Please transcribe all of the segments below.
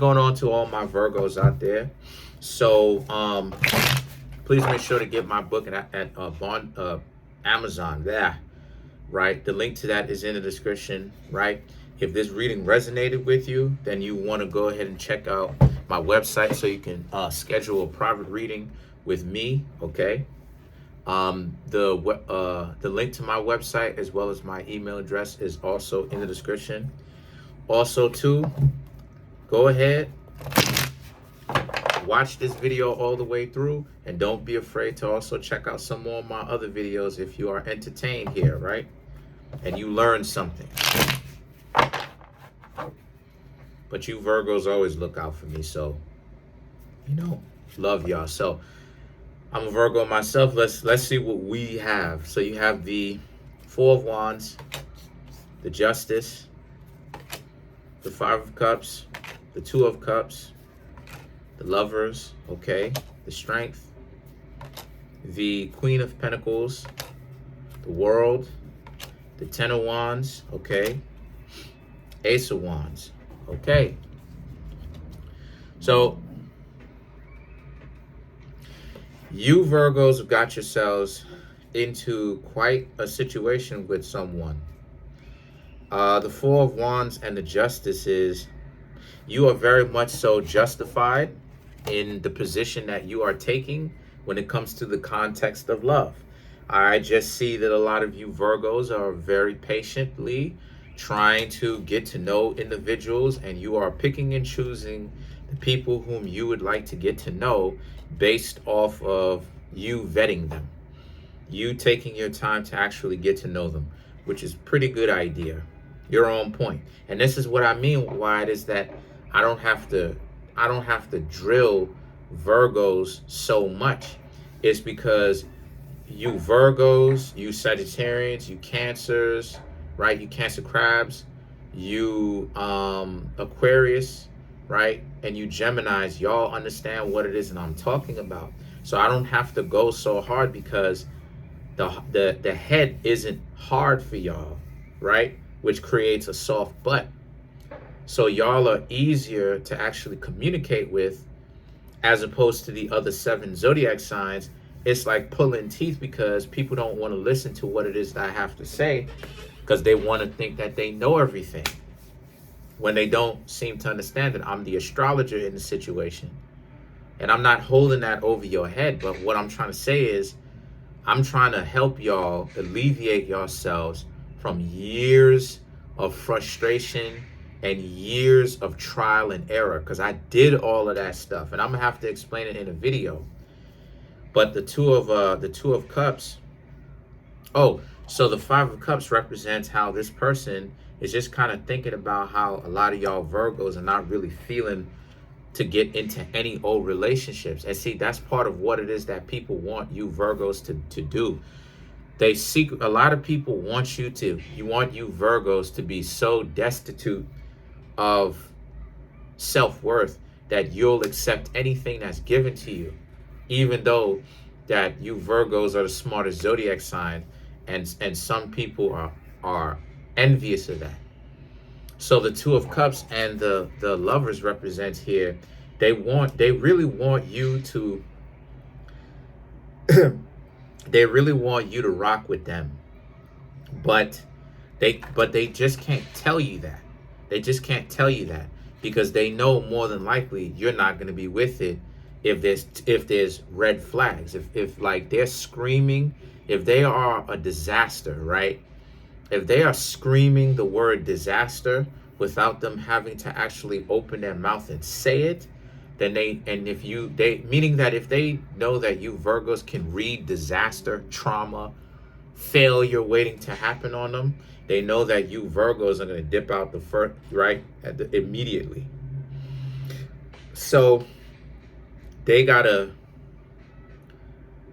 Going on to all my Virgos out there. So please make sure to get my book at Amazon. Yeah, right. The link to that is in the description, right? If this reading resonated with you, then you want to go ahead and check out my website so you can schedule a private reading with me. Okay. The link to my website as well as my email address is also in the description. Also, too, go ahead, watch this video all the way through, and don't be afraid to also check out some more of my other videos if you are entertained here, right? And you learn something. But you Virgos always look out for me, so, love y'all. So, I'm a Virgo myself. Let's see what we have. So you have the Four of Wands, the Justice, the Five of Cups, the Two of Cups, the Lovers, okay, the Strength, the Queen of Pentacles, the World, the Ten of Wands, okay, Ace of Wands, okay. So you Virgos have got yourselves into quite a situation with someone. The Four of Wands and the Justice is, you are very much so justified in the position that you are taking when it comes to the context of love. I just see that a lot of you Virgos are very patiently trying to get to know individuals, and you are picking and choosing the people whom you would like to get to know based off of you vetting them, you taking your time to actually get to know them, which is a pretty good idea. You're on point. And this is what I mean why it is that I don't have to drill Virgos so much. It's because you Virgos, you Sagittarians, you Cancers, right? You Cancer crabs, you Aquarius, right? And you Geminis, y'all understand what it is that I'm talking about. So I don't have to go so hard because the head isn't hard for y'all, right? Which creates a soft butt. So y'all are easier to actually communicate with, as opposed to the other 7 zodiac signs. It's like pulling teeth because people don't want to listen to what it is that I have to say because they want to think that they know everything, when they don't seem to understand that I'm the astrologer in the situation. And I'm not holding that over your head, but what I'm trying to say is I'm trying to help y'all alleviate yourselves from years of frustration and years of trial and error, because I did all of that stuff, and I'm gonna have to explain it in a video. But the two of Cups, oh, so the Five of Cups represents how this person is just kind of thinking about how a lot of y'all Virgos are not really feeling to get into any old relationships. And see, that's part of what it is that people want you Virgos to do. They seek, a lot of people want you Virgos to be so destitute of self-worth that you'll accept anything that's given to you, even though that you Virgos are the smartest zodiac sign, and some people are envious of that. So the Two of Cups and the Lovers represent here, they really want you to they really want you to rock with them, but they just can't tell you that. They just can't tell you that because they know more than likely you're not going to be with it if there's red flags, if like they're screaming, if they are a disaster, right? If they are screaming the word disaster without them having to actually open their mouth and say it, then meaning that if they know that you Virgos can read disaster, trauma, failure waiting to happen on them, they know that you Virgos are going to dip out the first, right, immediately. So they gotta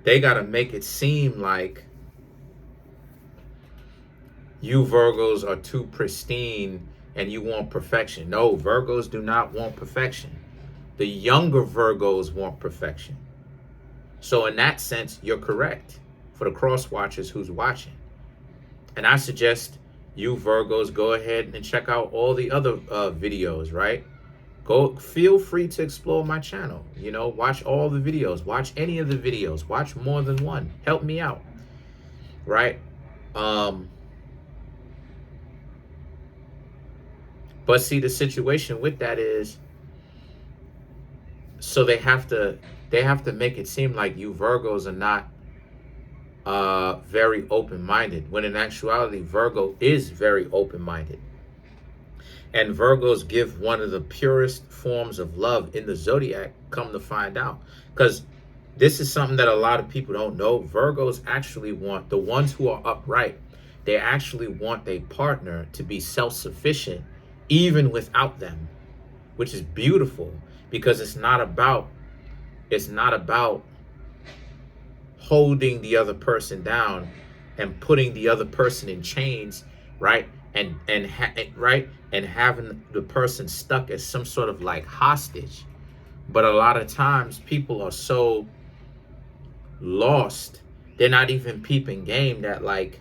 make it seem like you Virgos are too pristine and you want perfection. No, Virgos do not want perfection. The younger Virgos want perfection. So in that sense, you're correct for the cross watchers who's watching. And I suggest you Virgos go ahead and check out all the other videos, right? Go, feel free to explore my channel. You know, watch all the videos, watch any of the videos, watch more than one. Help me out, right? But see, the situation with that is, so they have to make it seem like you Virgos are not very open-minded, when in actuality Virgo is very open-minded. And Virgos give one of the purest forms of love in the zodiac, come to find out. Because this is something that a lot of people don't know. Virgos actually want, the ones who are upright, they actually want their partner to be self-sufficient even without them, which is beautiful, because it's not about holding the other person down and putting the other person in chains, right? And having the person stuck as some sort of like hostage. But a lot of times people are so lost, they're not even peeping game, that like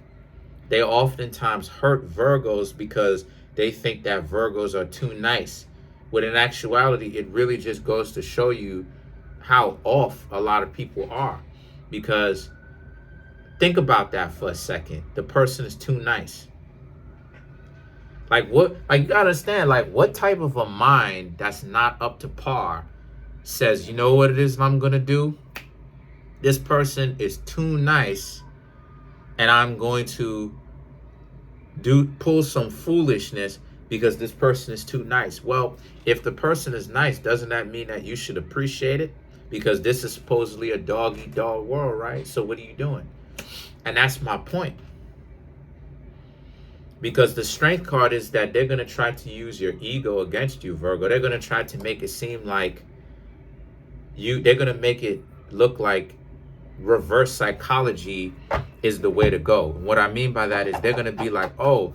they oftentimes hurt Virgos because they think that Virgos are too nice. When in actuality, it really just goes to show you how off a lot of people are. Because think about that for a second. The person is too nice. Like what? Like you gotta understand, like what type of a mind that's not up to par says, you know what it is I'm gonna do? This person is too nice, and I'm going to pull some foolishness because this person is too nice. Well, if the person is nice, doesn't that mean that you should appreciate it? Because this is supposedly a dog-eat-dog world, right? So what are you doing? And that's my point. Because the strength card is that they're going to try to use your ego against you, Virgo. They're going to try to make it seem like they're going to make it look like reverse psychology is the way to go. What I mean by that is they're going to be like, oh,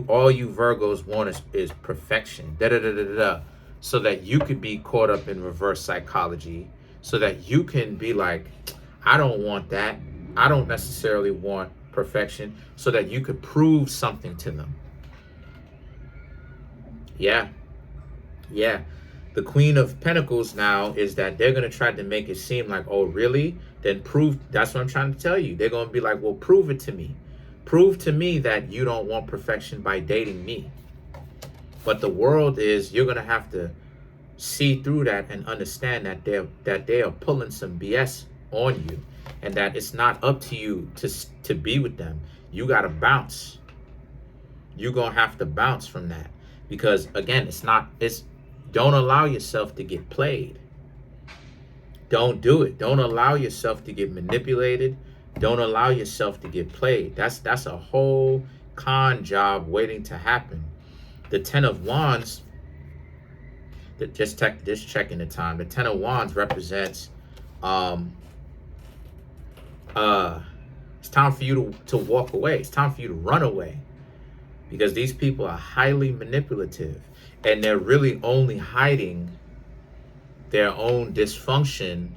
all you Virgos want is perfection, so that you could be caught up in reverse psychology, so that you can be like, I don't want that. I don't necessarily want perfection, so that you could prove something to them. Yeah. The Queen of Pentacles now is that they're going to try to make it seem like, oh, really? Then prove. That's what I'm trying to tell you. They're going to be like, well, prove it to me. Prove to me that you don't want perfection by dating me. But the world is, you're going to have to see through that and understand that they are pulling some BS on you, and that it's not up to you to be with them. You got to bounce. You're going to have to bounce from that, because again, don't allow yourself to get played. Don't do it. Don't allow yourself to get manipulated. Don't allow yourself to get played. That's a whole con job waiting to happen. The Ten of Wands, just checking the time. The Ten of Wands represents it's time for you to walk away. It's time for you to run away, because these people are highly manipulative, and they're really only hiding their own dysfunction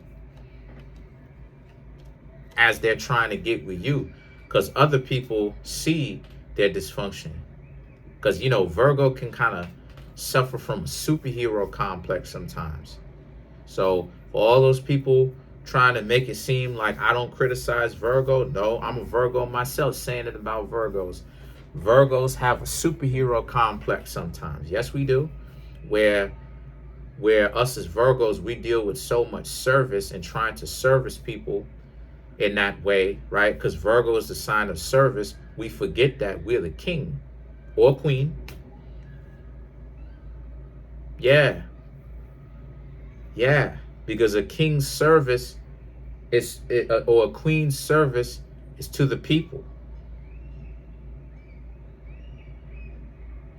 as they're trying to get with you, because other people see their dysfunction. Because, you know, Virgo can kind of suffer from a superhero complex sometimes. So for all those people trying to make it seem like I don't criticize Virgo, no, I'm a Virgo myself saying it about Virgos. Virgos have a superhero complex sometimes. Yes, we do. Where us as Virgos, we deal with so much service and trying to service people in that way, right? Because Virgo is the sign of service. We forget that we're the king or queen. Yeah. Because a king's service or a queen's service is to the people.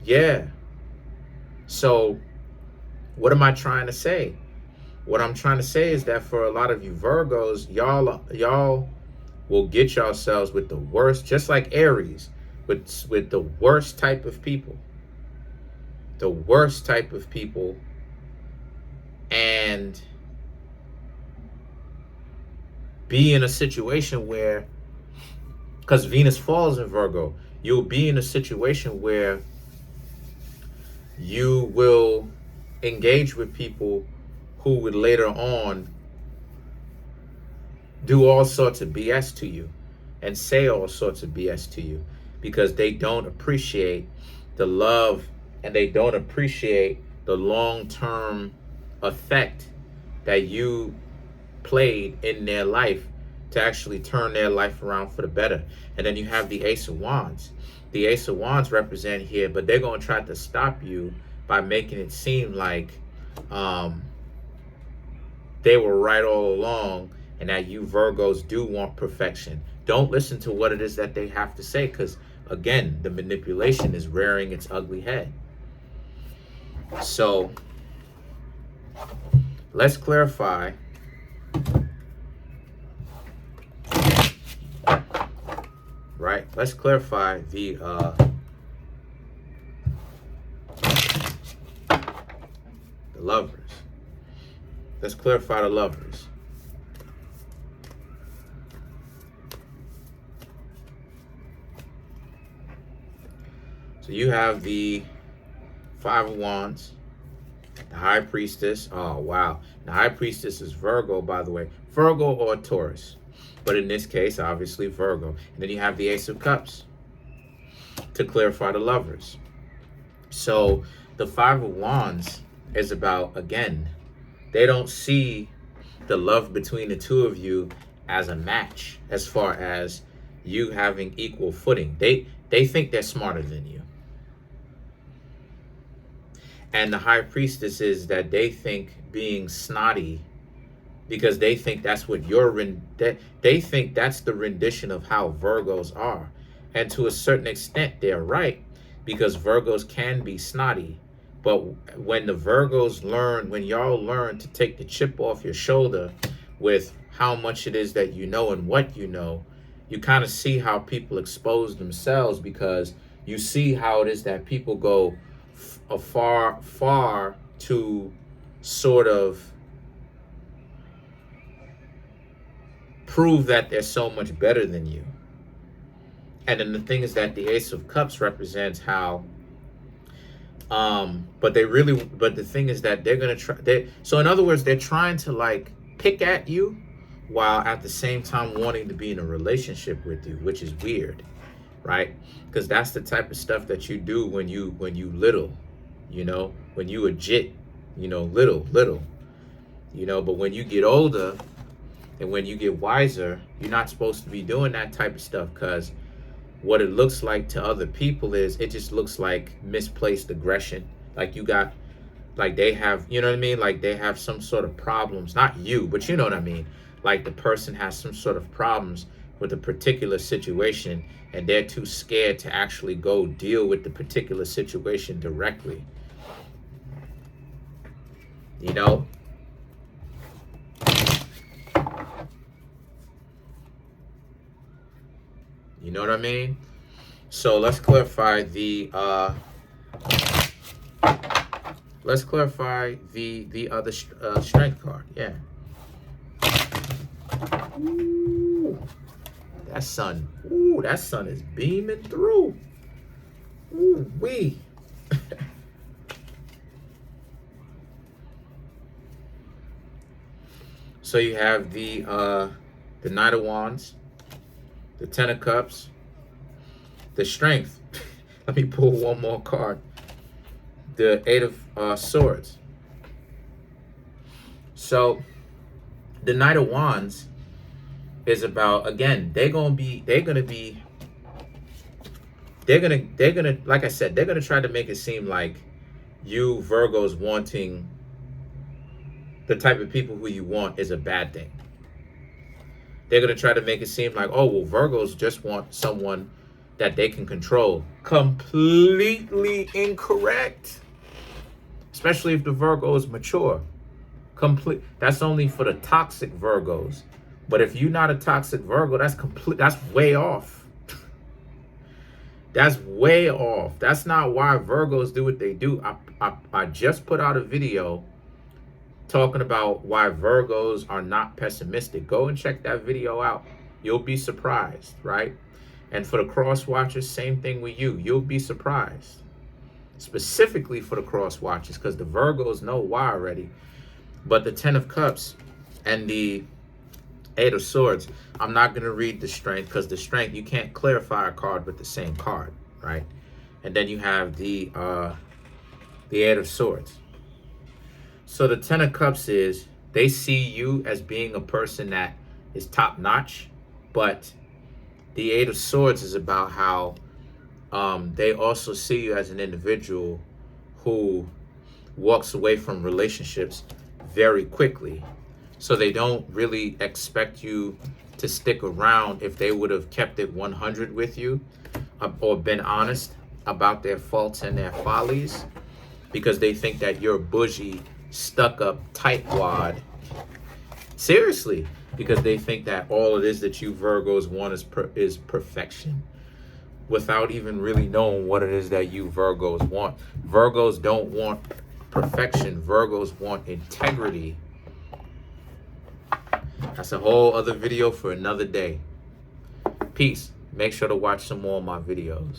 Yeah. So what am I trying to say? What I'm trying to say is that for a lot of you Virgos, y'all will get yourselves with the worst, just like Aries, with the worst type of people. The worst type of people. And be in a situation where, because Venus falls in Virgo, you'll be in a situation where you will engage with people who would later on do all sorts of BS to you and say all sorts of BS to you because they don't appreciate the love and they don't appreciate the long-term effect that you played in their life to actually turn their life around for the better. And then you have the Ace of Wands. The Ace of Wands represent here, but they're going to try to stop you by making it seem like they were right all along and that you Virgos do want perfection. Don't listen to what it is that they have to say because, again, the manipulation is rearing its ugly head. So let's clarify let's clarify the Lovers. Let's clarify the Lovers. So you have the Five of Wands, the High Priestess. Oh, wow. The High Priestess is Virgo, by the way. Virgo or Taurus. But in this case, obviously, Virgo. And then you have the Ace of Cups to clarify the Lovers. So the Five of Wands is about, again, they don't see the love between the two of you as a match as far as you having equal footing. They think they're smarter than you. And the High Priestess is that they think being snotty because they think that's what they think that's the rendition of how Virgos are. And to a certain extent, they're right because Virgos can be snotty. But when the Virgos when y'all learn to take the chip off your shoulder with how much it is that you know and what you know, you kind of see how people expose themselves because you see how it is that people go far to sort of prove that they're so much better than you. And then the thing is that the Ace of Cups represents how but the thing is that they're gonna try. So in other words, they're trying to like pick at you while at the same time wanting to be in a relationship with you, which is weird, right? Because that's the type of stuff that you do when you little, you know, when you a jit, you know, little, you know. But when you get older and when you get wiser, you're not supposed to be doing that type of stuff because what it looks like to other people is it just looks like misplaced aggression. Like you got, like they have, you know what I mean? Like they have some sort of problems, not you, but you know what I mean? Like the person has some sort of problems with a particular situation and they're too scared to actually go deal with the particular situation directly. You know? You know what I mean? So let's clarify the other strength card. Yeah. Ooh, that sun. Ooh, that sun is beaming through. Ooh wee. So you have the Knight of Wands, the Ten of Cups, the Strength. Let me pull one more card. The Eight of Swords. So the Knight of Wands is about, again, they're gonna like I said, they're gonna try to make it seem like you Virgos wanting the type of people who you want is a bad thing. They're going to try to make it seem like, oh, well, Virgos just want someone that they can control. Completely incorrect. Especially if the Virgo is mature. That's only for the toxic Virgos. But if you're not a toxic Virgo, that's way off. That's way off. That's not why Virgos do what they do. I just put out a video talking about why Virgos are not pessimistic. Go and check that video out. You'll be surprised, right? And for the cross watchers, same thing with you. You'll be surprised. specifically for the cross watchers, because the Virgos know why already. But the Ten of Cups and the Eight of Swords, I'm not going to read the Strength, because the Strength, you can't clarify a card with the same card, right? And then you have the Eight of Swords. So the Ten of Cups is, they see you as being a person that is top notch, but the Eight of Swords is about how they also see you as an individual who walks away from relationships very quickly. So they don't really expect you to stick around if they would have kept it 100 with you, or been honest about their faults and their follies, because they think that you're a bougie, stuck-up tightwad. Seriously, because they think that all it is that you Virgos want is perfection, without even really knowing what it is that you Virgos want. Virgos don't want perfection. Virgos want integrity. That's a whole other video for another day. Peace. Make sure to watch some more of my videos.